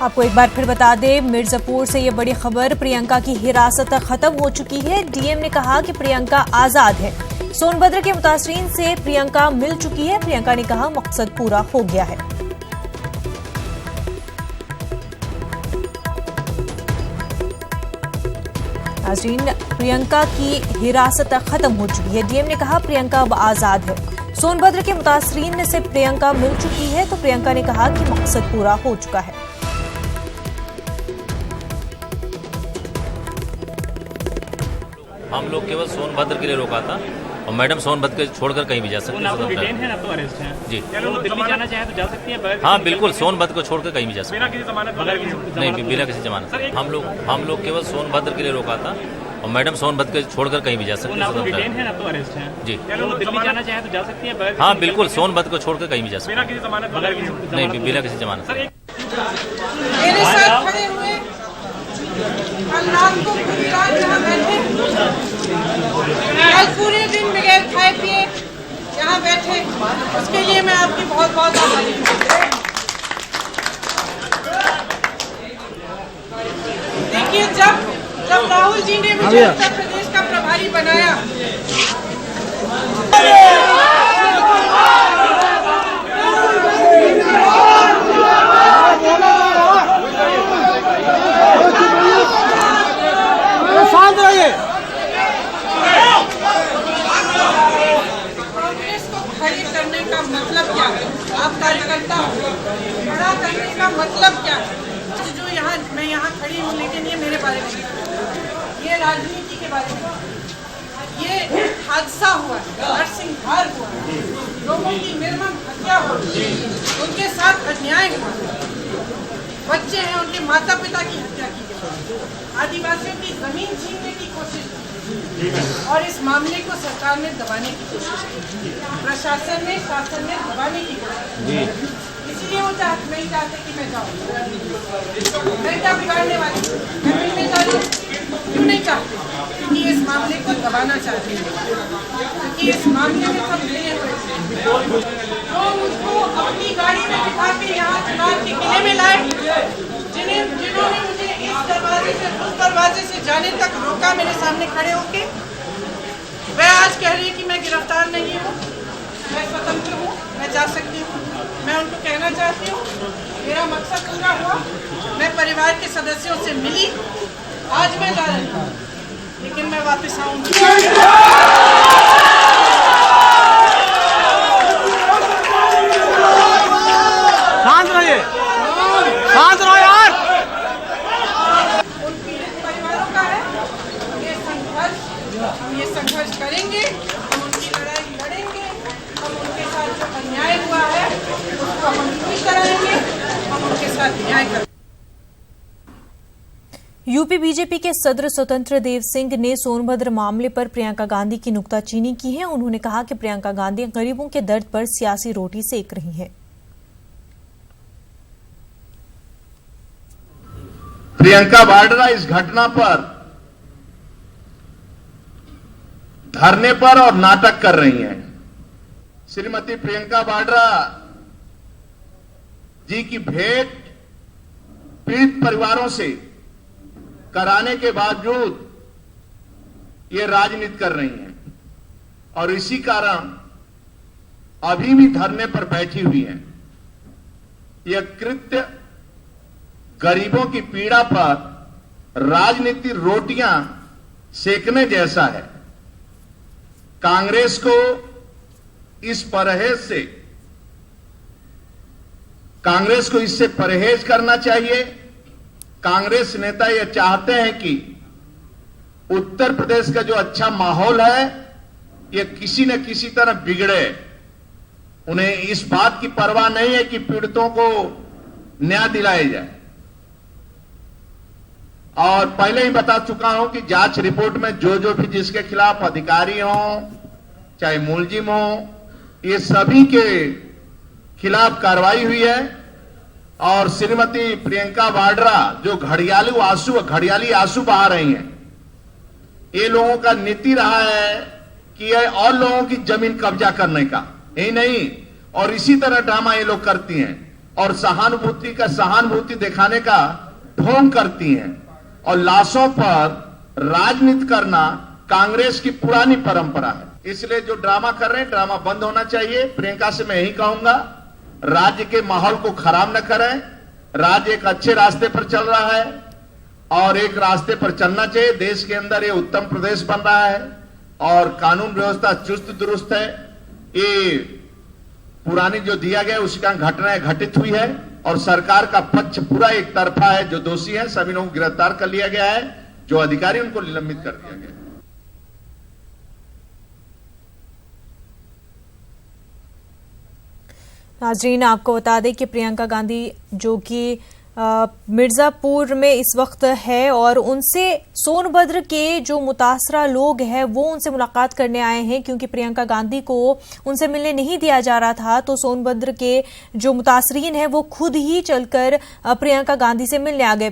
आपको एक बार फिर बता दें, मिर्जापुर से ये बड़ी खबर, प्रियंका की हिरासत खत्म हो चुकी है। डीएम ने कहा कि प्रियंका आजाद है। सोनभद्र के मुतासरीन से प्रियंका मिल चुकी है। प्रियंका ने कहा मकसद पूरा हो गया है। नाज़रीन, प्रियंका की हिरासत खत्म हो चुकी है। डीएम ने कहा प्रियंका अब आजाद है। सोनभद्र के मुतासरीन से प्रियंका मिल चुकी है तो प्रियंका ने कहा कि मकसद पूरा हो चुका है। हम लोग केवल सोनभद्र के लिए रोका था और मैडम सोनभद्र के छोड़कर कहीं भी जा सकती है। ना तो अरेस्ट है जी, दिल्ली जाना चाहे तो जा सकती है। हाँ बिल्कुल, सोनभद्र को छोड़कर कहीं भी जा सकती है बिना किसी जमानत नहीं, बिना किसी जमानत। हम लोग केवल सोनभद्र के लिए रोका था और मैडम सोनभद्र के छोड़कर कहीं भी जा सकती है। ना तो अरेस्ट है जी, दिल्ली जाना चाहे तो जा सकती है। हाँ बिल्कुल, सोनभद्र को छोड़कर कहीं भी जा सकती है बिना किसी जमानत नहीं, बिना किसी जमानत। मेरे साथ खड़े हुए कल रात को पूरी रात यहाँ बैठे, कल पूरे दिन बगैर खाए पिए यहाँ बैठे, उसके लिए मैं आपकी बहुत बहुत आभारी हूँ। देखिए, जब राहुल जी ने मुझे उत्तर प्रदेश का प्रभारी बनाया, कांग्रेस को खड़ी करने का मतलब क्या है? आप कार्यकर्ता खड़ा करने का मतलब क्या है? जो मैं यहाँ खड़ी हूँ, लेकिन ये मेरे बारे में, ये राजनीति के बारे में, ये हादसा हुआ है, नरसिंहहार हुआ है, लोगों की निर्मम हत्या हुई, उनके साथ अन्याय हुआ, बच्चे हैं उनके माता पिता की हत्या की गई, आदिवासियों की जमीन छीनने की कोशिश की और इस मामले को सरकार ने दबाने की कोशिश की, प्रशासन ने, शासन ने दबाने की कोशिश की। इसलिए वो नहीं चाहते कि मैं जाऊँ। मैं क्या बिगाड़ने वाली, मैं मिलने जा रही हूँ, क्यों नहीं चाहते? क्योंकि इस मामले को दबाना चाहते हैं, क्योंकि इस मामले में सब मिले हुए थे। तो मुझको अपनी गाड़ी में बिठा के यहाँ चुनाव के किले में लाए, जिन्होंने मुझे इस दरवाजे से उस दरवाजे से जाने तक रोका, मेरे सामने खड़े होके, वह आज कह रही है कि मैं गिरफ्तार नहीं हूँ, मैं स्वतंत्र हूँ, मैं जा सकती हूँ। मैं उनको कहना चाहती हूँ, मेरा मकसद पूरा हुआ। मैं परिवार के सदस्यों से मिली, आज मैं जा रही हूँ, लेकिन मैं वापस आऊंगी। शांत रहिए, शांत रहो यार। उन पीड़ित परिवारों का है ये संघर्ष, हम ये संघर्ष करेंगे, हम उनकी लड़ाई लड़ेंगे, हम उनके साथ जो अन्याय हुआ है उसको हम पूरी कराएंगे, हम उनके साथ न्याय करेंगे। यूपी बीजेपी के सदर स्वतंत्र देव सिंह ने सोनभद्र मामले पर प्रियंका गांधी की नुक्ताचीनी की है। उन्होंने कहा कि प्रियंका गांधी गरीबों के दर्द पर सियासी रोटी सेक रही हैं। प्रियंका वाड्रा इस घटना पर धरने पर और नाटक कर रही हैं। श्रीमती प्रियंका वाड्रा जी की भेंट पीड़ित परिवारों से कराने के बावजूद ये राजनीति कर रही हैं और इसी कारण अभी भी धरने पर बैठी हुई हैं। यह कृत्य गरीबों की पीड़ा पर राजनीतिक रोटियां सेकने जैसा है। कांग्रेस को इस परहेज से, कांग्रेस को इससे परहेज करना चाहिए। कांग्रेस नेता यह चाहते हैं कि उत्तर प्रदेश का जो अच्छा माहौल है यह किसी न किसी तरह बिगड़े। उन्हें इस बात की परवाह नहीं है कि पीड़ितों को न्याय दिलाया जाए। और पहले ही बता चुका हूं कि जांच रिपोर्ट में जो भी जिसके खिलाफ अधिकारी हों चाहे मुलजिम हो, ये सभी के खिलाफ कार्रवाई हुई है। और श्रीमती प्रियंका वाड्रा जो घड़ियाली आंसू बहा रही हैं, ये लोगों का नीति रहा है कि ये और लोगों की जमीन कब्जा करने का, यही नहीं, और इसी तरह ड्रामा ये लोग करती हैं। और सहानुभूति दिखाने का ढोंग करती हैं और लाशों पर राजनीति करना कांग्रेस की पुरानी परंपरा है। इसलिए जो ड्रामा कर रहे हैं, ड्रामा बंद होना चाहिए। प्रियंका से मैं यही कहूंगा, राज्य के माहौल को खराब न करें। राज्य एक अच्छे रास्ते पर चल रहा है और एक रास्ते पर चलना चाहिए। देश के अंदर ये उत्तम प्रदेश बन रहा है और कानून व्यवस्था चुस्त दुरुस्त है। ये पुरानी जो दिया गया उसकी घटनाएं घटित हुई है और सरकार का पक्ष पूरा एक तरफा है। जो दोषी है सभी लोगों को गिरफ्तार कर लिया गया है, जो अधिकारी उनको निलंबित कर दिया गया है। नाजरीन, आपको बता दें कि प्रियंका गांधी जो कि मिर्जापुर में इस वक्त है और उनसे सोनभद्र के जो मुतासरा लोग हैं वो उनसे मुलाकात करने आए हैं, क्योंकि प्रियंका गांधी को उनसे मिलने नहीं दिया जा रहा था। तो सोनभद्र के जो मुतासरीन हैं वो खुद ही चलकर प्रियंका गांधी से मिलने आ गए।